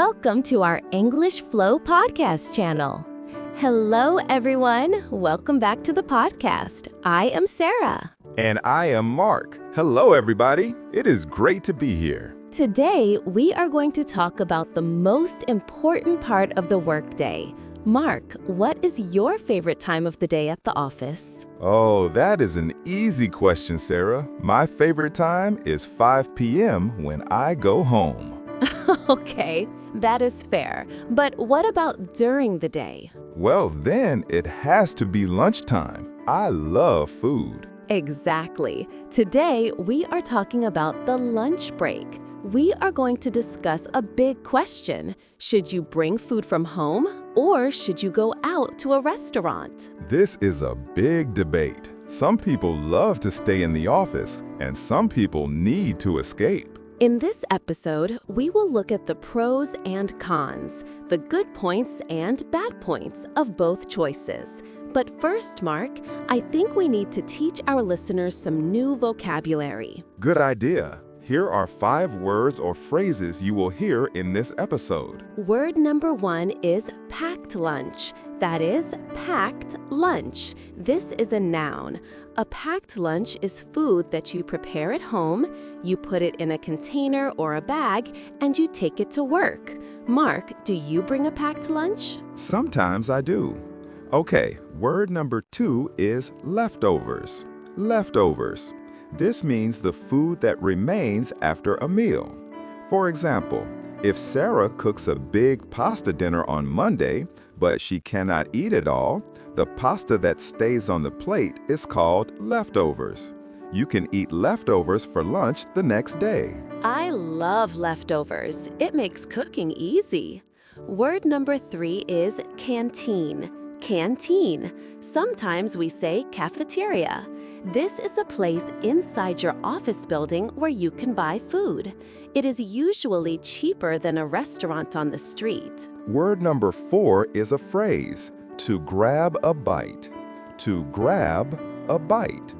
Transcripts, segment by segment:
Welcome to our English Flow podcast channel. Hello, everyone. Welcome back to the podcast. I am Sarah. And I am Mark. Hello, everybody. It is great to be here. Today, we are going to talk about the most important part of the workday. Mark, what is your favorite time of the day at the office? Oh, that is an easy question, Sarah. My favorite time is 5 p.m. when I go home. Okay, that is fair. But what about during the day? Well, then it has to be lunchtime. I love food. Exactly. Today, we are talking about the lunch break. We are going to discuss a big question. Should you bring food from home or should you go out to a restaurant? This is a big debate. Some people love to stay in the office, and some people need to escape. In this episode, we will look at the pros and cons, the good points and bad points of both choices. But first, Mark, I think we need to teach our listeners some new vocabulary. Good idea. Here are 5 words or phrases you will hear in this episode. Word number 1 is packed lunch. That is, packed lunch. This is a noun. A packed lunch is food that you prepare at home, you put it in a container or a bag, and you take it to work. Mark, do you bring a packed lunch? Sometimes I do. Okay, word number 2 is leftovers. Leftovers. This means the food that remains after a meal. For example, if Sarah cooks a big pasta dinner on Monday, but she cannot eat it all, the pasta that stays on the plate is called leftovers. You can eat leftovers for lunch the next day. I love leftovers. It makes cooking easy. Word number 3 is canteen. Canteen. Sometimes we say cafeteria. This is a place inside your office building where you can buy food. It is usually cheaper than a restaurant on the street. Word number 4 is a phrase, to grab a bite. To grab a bite.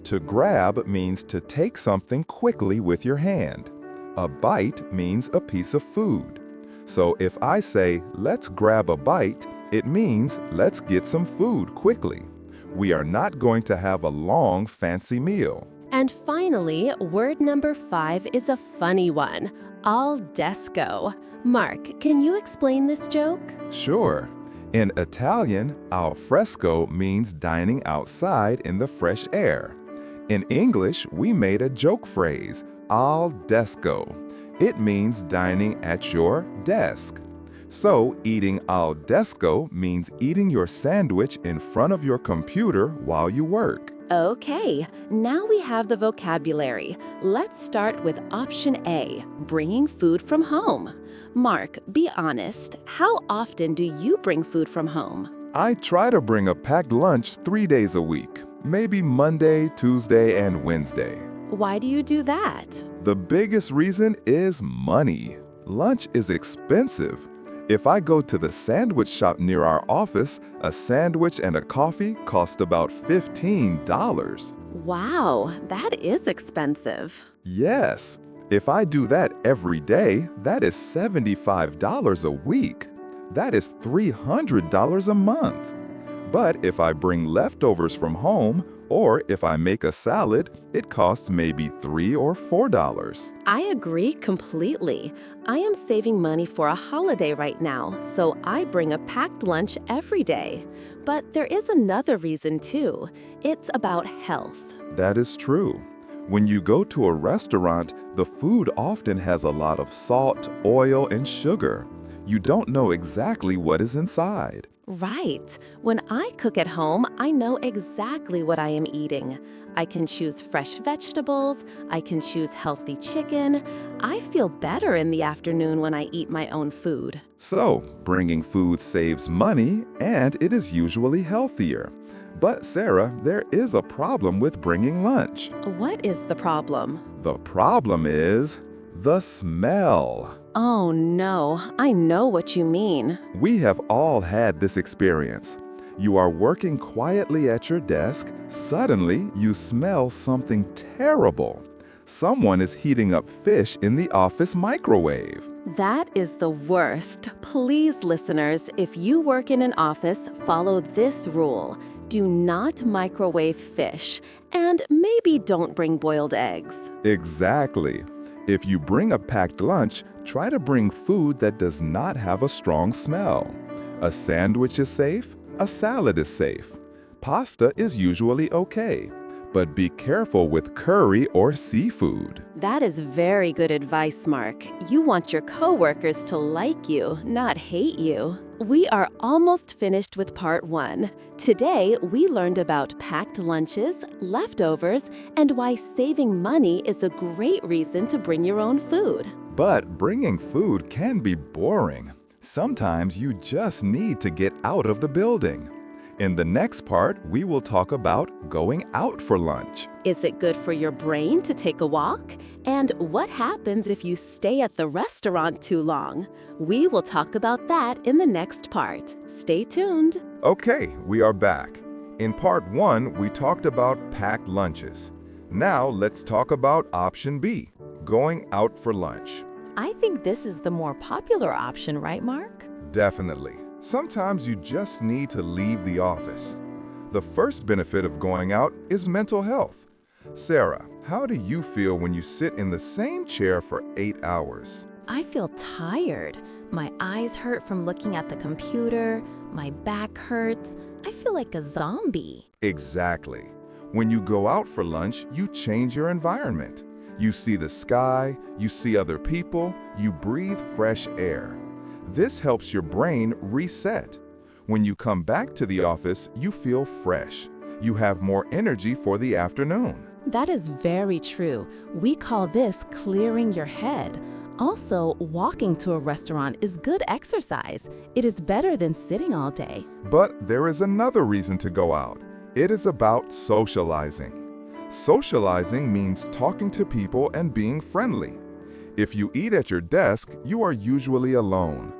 To grab means to take something quickly with your hand. A bite means a piece of food. So if I say, let's grab a bite, it means let's get some food quickly. We are not going to have a long, fancy meal. And finally, word number 5 is a funny one, al desco. Mark, can you explain this joke? Sure. In Italian, al fresco means dining outside in the fresh air. In English, we made a joke phrase, al desco. It means dining at your desk. So, eating al desco means eating your sandwich in front of your computer while you work. Okay, now we have the vocabulary. Let's start with option A, bringing food from home. Mark, be honest, how often do you bring food from home? I try to bring a packed lunch 3 days a week, maybe Monday, Tuesday, and Wednesday. Why do you do that? The biggest reason is money. Lunch is expensive. If I go to the sandwich shop near our office, a sandwich and a coffee cost about $15. Wow, that is expensive. Yes. If I do that every day, that is $75 a week. That is $300 a month. But if I bring leftovers from home, or if I make a salad, it costs maybe $3 or $4. I agree completely. I am saving money for a holiday right now, so I bring a packed lunch every day. But there is another reason too. It's about health. That is true. When you go to a restaurant, the food often has a lot of salt, oil, and sugar. You don't know exactly what is inside. Right. When I cook at home, I know exactly what I am eating. I can choose fresh vegetables. I can choose healthy chicken. I feel better in the afternoon when I eat my own food. So, bringing food saves money, and it is usually healthier. But Sarah, there is a problem with bringing lunch. What is the problem? The problem is the smell. Oh no, I know what you mean. We have all had this experience. You are working quietly at your desk. Suddenly, you smell something terrible. Someone is heating up fish in the office microwave. That is the worst. Please, listeners, if you work in an office, follow this rule. Do not microwave fish, and maybe don't bring boiled eggs. Exactly. If you bring a packed lunch, try to bring food that does not have a strong smell. A sandwich is safe, a salad is safe. Pasta is usually okay, but be careful with curry or seafood. That is very good advice, Mark. You want your coworkers to like you, not hate you. We are almost finished with part 1. Today, we learned about packed lunches, leftovers, and why saving money is a great reason to bring your own food. But bringing food can be boring. Sometimes you just need to get out of the building. In the next part, we will talk about going out for lunch. Is it good for your brain to take a walk? And what happens if you stay at the restaurant too long? We will talk about that in the next part. Stay tuned. Okay, we are back. In part 1, we talked about packed lunches. Now let's talk about option B, going out for lunch. I think this is the more popular option, right, Mark? Definitely. Sometimes you just need to leave the office. The first benefit of going out is mental health. Sarah, how do you feel when you sit in the same chair for 8 hours? I feel tired. My eyes hurt from looking at the computer. My back hurts. I feel like a zombie. Exactly. When you go out for lunch, you change your environment. You see the sky, you see other people, you breathe fresh air. This helps your brain reset. When you come back to the office, you feel fresh. You have more energy for the afternoon. That is very true. We call this clearing your head. Also, walking to a restaurant is good exercise. It is better than sitting all day. But there is another reason to go out. It is about socializing. Socializing means talking to people and being friendly. If you eat at your desk, you are usually alone.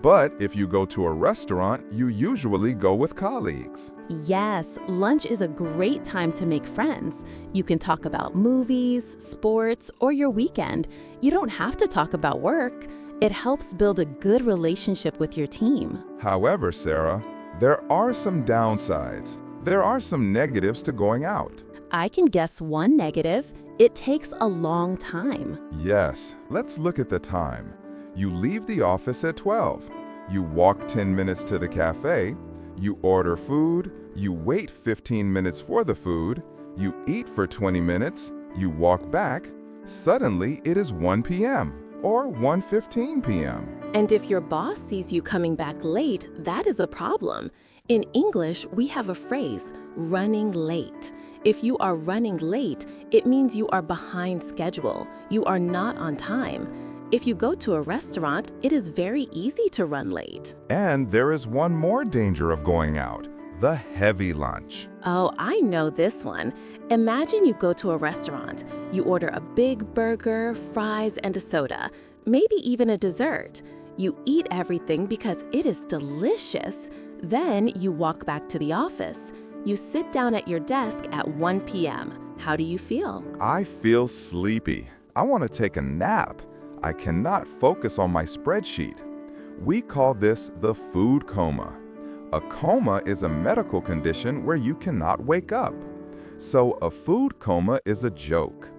But if you go to a restaurant, you usually go with colleagues. Yes, lunch is a great time to make friends. You can talk about movies, sports, or your weekend. You don't have to talk about work. It helps build a good relationship with your team. However, Sarah, there are some downsides. There are some negatives to going out. I can guess one negative. It takes a long time. Yes, let's look at the time. You leave the office at 12. You walk 10 minutes to the cafe. You order food. You wait 15 minutes for the food. You eat for 20 minutes. You walk back. Suddenly, it is 1 p.m. or 1:15 p.m. And if your boss sees you coming back late, that is a problem. In English, we have a phrase, running late. If you are running late, it means you are behind schedule. You are not on time. If you go to a restaurant, it is very easy to run late. And there is one more danger of going out, the heavy lunch. Oh, I know this one. Imagine you go to a restaurant. You order a big burger, fries, and a soda, maybe even a dessert. You eat everything because it is delicious. Then you walk back to the office. You sit down at your desk at 1 p.m. How do you feel? I feel sleepy. I want to take a nap. I cannot focus on my spreadsheet. We call this the food coma. A coma is a medical condition where you cannot wake up. So a food coma is a joke.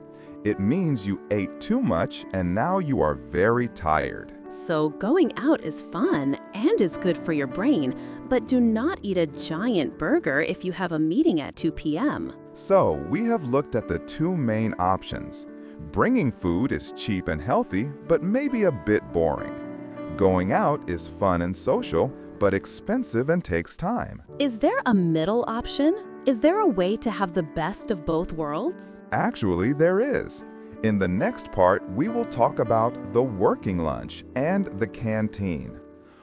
It means you ate too much and now you are very tired. So going out is fun and is good for your brain, but do not eat a giant burger if you have a meeting at 2 p.m. So we have looked at the two main options. Bringing food is cheap and healthy, but maybe a bit boring. Going out is fun and social, but expensive and takes time. Is there a middle option? Is there a way to have the best of both worlds? Actually, there is. In the next part, we will talk about the working lunch and the canteen.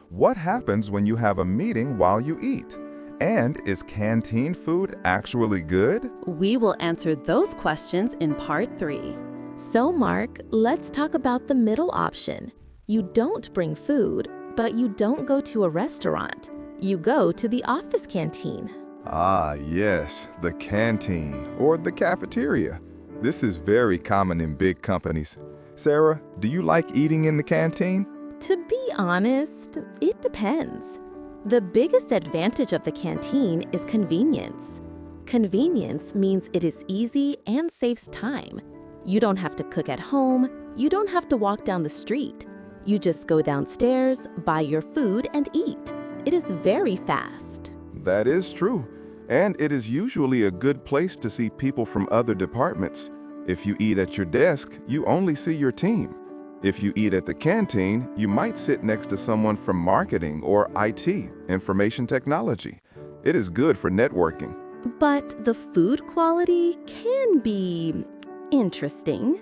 What happens when you have a meeting while you eat? And is canteen food actually good? We will answer those questions in part 3. So, Mark, let's talk about the middle option. You don't bring food, but you don't go to a restaurant. You go to the office canteen. Ah, yes, the canteen or the cafeteria. This is very common in big companies. Sarah, do you like eating in the canteen? To be honest, it depends. The biggest advantage of the canteen is convenience. Convenience means it is easy and saves time. You don't have to cook at home. You don't have to walk down the street. You just go downstairs, buy your food, and eat. It is very fast. That is true. And it is usually a good place to see people from other departments. If you eat at your desk, you only see your team. If you eat at the canteen, you might sit next to someone from marketing or IT, information technology. It is good for networking. But the food quality can be interesting.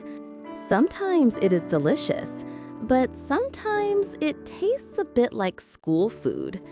Sometimes it is delicious, but sometimes it tastes a bit like school food.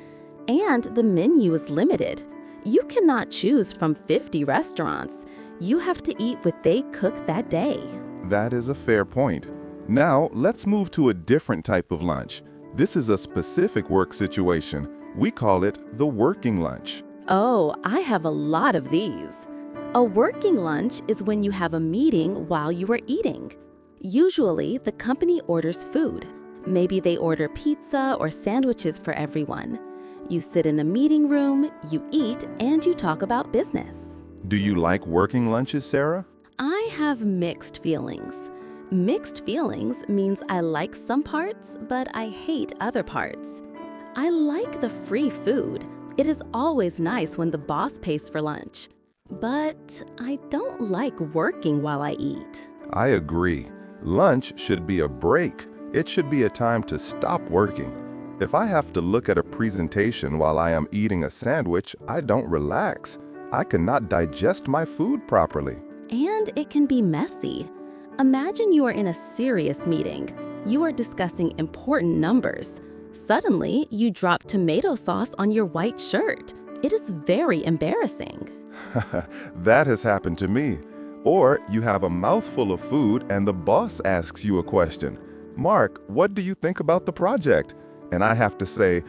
And the menu is limited. You cannot choose from 50 restaurants. You have to eat what they cook that day. That is a fair point. Now, let's move to a different type of lunch. This is a specific work situation. We call it the working lunch. Oh, I have a lot of these. A working lunch is when you have a meeting while you are eating. Usually, the company orders food. Maybe they order pizza or sandwiches for everyone. You sit in a meeting room, you eat, and you talk about business. Do you like working lunches, Sarah? I have mixed feelings. Mixed feelings means I like some parts, but I hate other parts. I like the free food. It is always nice when the boss pays for lunch. But I don't like working while I eat. I agree. Lunch should be a break. It should be a time to stop working. If I have to look at a presentation while I am eating a sandwich, I don't relax. I cannot digest my food properly. And it can be messy. Imagine you are in a serious meeting. You are discussing important numbers. Suddenly, you drop tomato sauce on your white shirt. It is very embarrassing. That has happened to me. Or you have a mouthful of food and the boss asks you a question. Mark, what do you think about the project? And I have to say,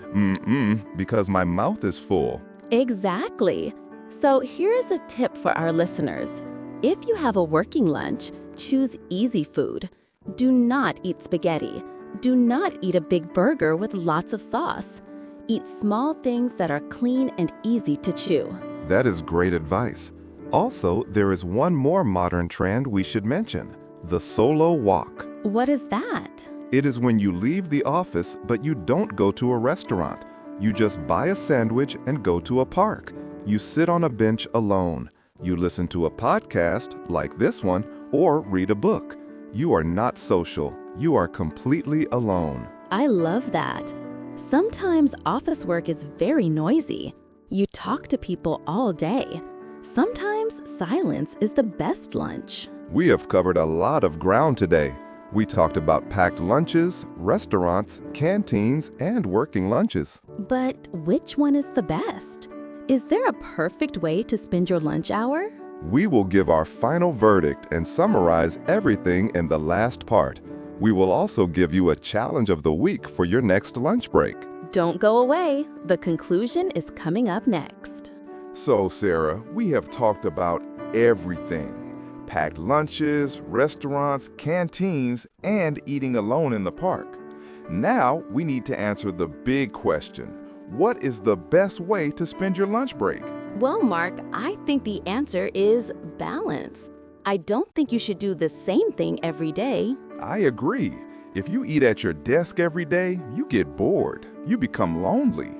because my mouth is full. Exactly. So here is a tip for our listeners. If you have a working lunch, choose easy food. Do not eat spaghetti. Do not eat a big burger with lots of sauce. Eat small things that are clean and easy to chew. That is great advice. Also, there is one more modern trend we should mention, the solo walk. What is that? It is when you leave the office, but you don't go to a restaurant. You just buy a sandwich and go to a park. You sit on a bench alone. You listen to a podcast, like this one, or read a book. You are not social. You are completely alone. I love that. Sometimes office work is very noisy. You talk to people all day. Sometimes silence is the best lunch. We have covered a lot of ground today. We talked about packed lunches, restaurants, canteens, and working lunches. But which one is the best? Is there a perfect way to spend your lunch hour? We will give our final verdict and summarize everything in the last part. We will also give you a challenge of the week for your next lunch break. Don't go away. The conclusion is coming up next. So, Sarah, we have talked about everything. Packed lunches, restaurants, canteens, and eating alone in the park. Now, we need to answer the big question. What is the best way to spend your lunch break? Well, Mark, I think the answer is balance. I don't think you should do the same thing every day. I agree. If you eat at your desk every day, you get bored. You become lonely.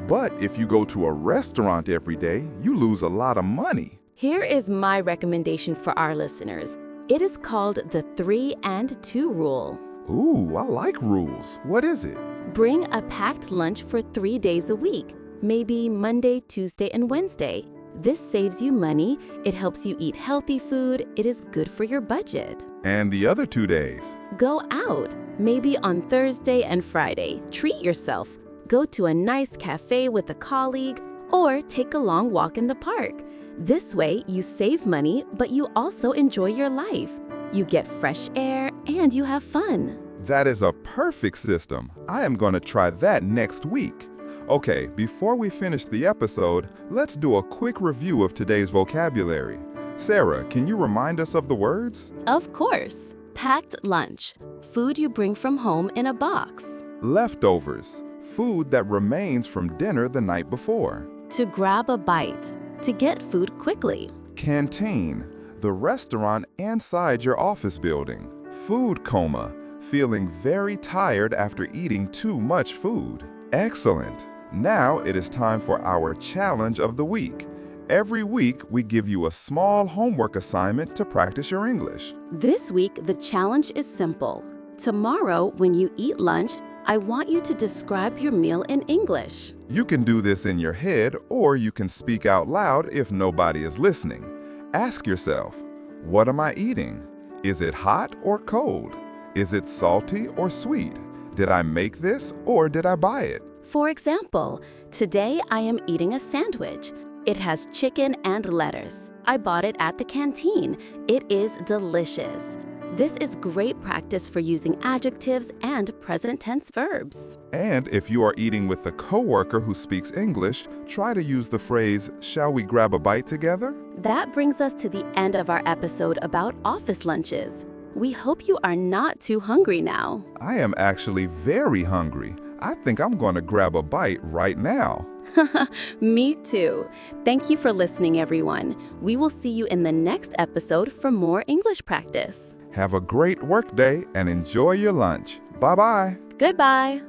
But if you go to a restaurant every day, you lose a lot of money. Here is my recommendation for our listeners. It is called the 3 and 2 rule. Ooh, I like rules. What is it? Bring a packed lunch for 3 days a week, maybe Monday, Tuesday, and Wednesday. This saves you money, it helps you eat healthy food, it is good for your budget. And the other 2 days? Go out, maybe on Thursday and Friday. Treat yourself. Go to a nice cafe with a colleague, or take a long walk in the park. This way, you save money, but you also enjoy your life. You get fresh air, and you have fun. That is a perfect system. I am going to try that next week. Okay, before we finish the episode, let's do a quick review of today's vocabulary. Sarah, can you remind us of the words? Of course. Packed lunch. food you bring from home in a box. Leftovers, food that remains from dinner the night before. To grab a bite. To get food quickly. Canteen, the restaurant inside your office building. Food coma, feeling very tired after eating too much food. Excellent! Now it is time for our challenge of the week. Every week, we give you a small homework assignment to practice your English. This week, the challenge is simple. Tomorrow, when you eat lunch, I want you to describe your meal in English. You can do this in your head, or you can speak out loud if nobody is listening. Ask yourself, what am I eating? Is it hot or cold? Is it salty or sweet? Did I make this or did I buy it? For example, today I am eating a sandwich. It has chicken and lettuce. I bought it at the canteen. It is delicious. This is great practice for using adjectives and present tense verbs. And if you are eating with a coworker who speaks English, try to use the phrase, "Shall we grab a bite together?" That brings us to the end of our episode about office lunches. We hope you are not too hungry now. I am actually very hungry. I think I'm going to grab a bite right now. Me too. Thank you for listening, everyone. We will see you in the next episode for more English practice. Have a great workday and enjoy your lunch. Bye-bye. Goodbye.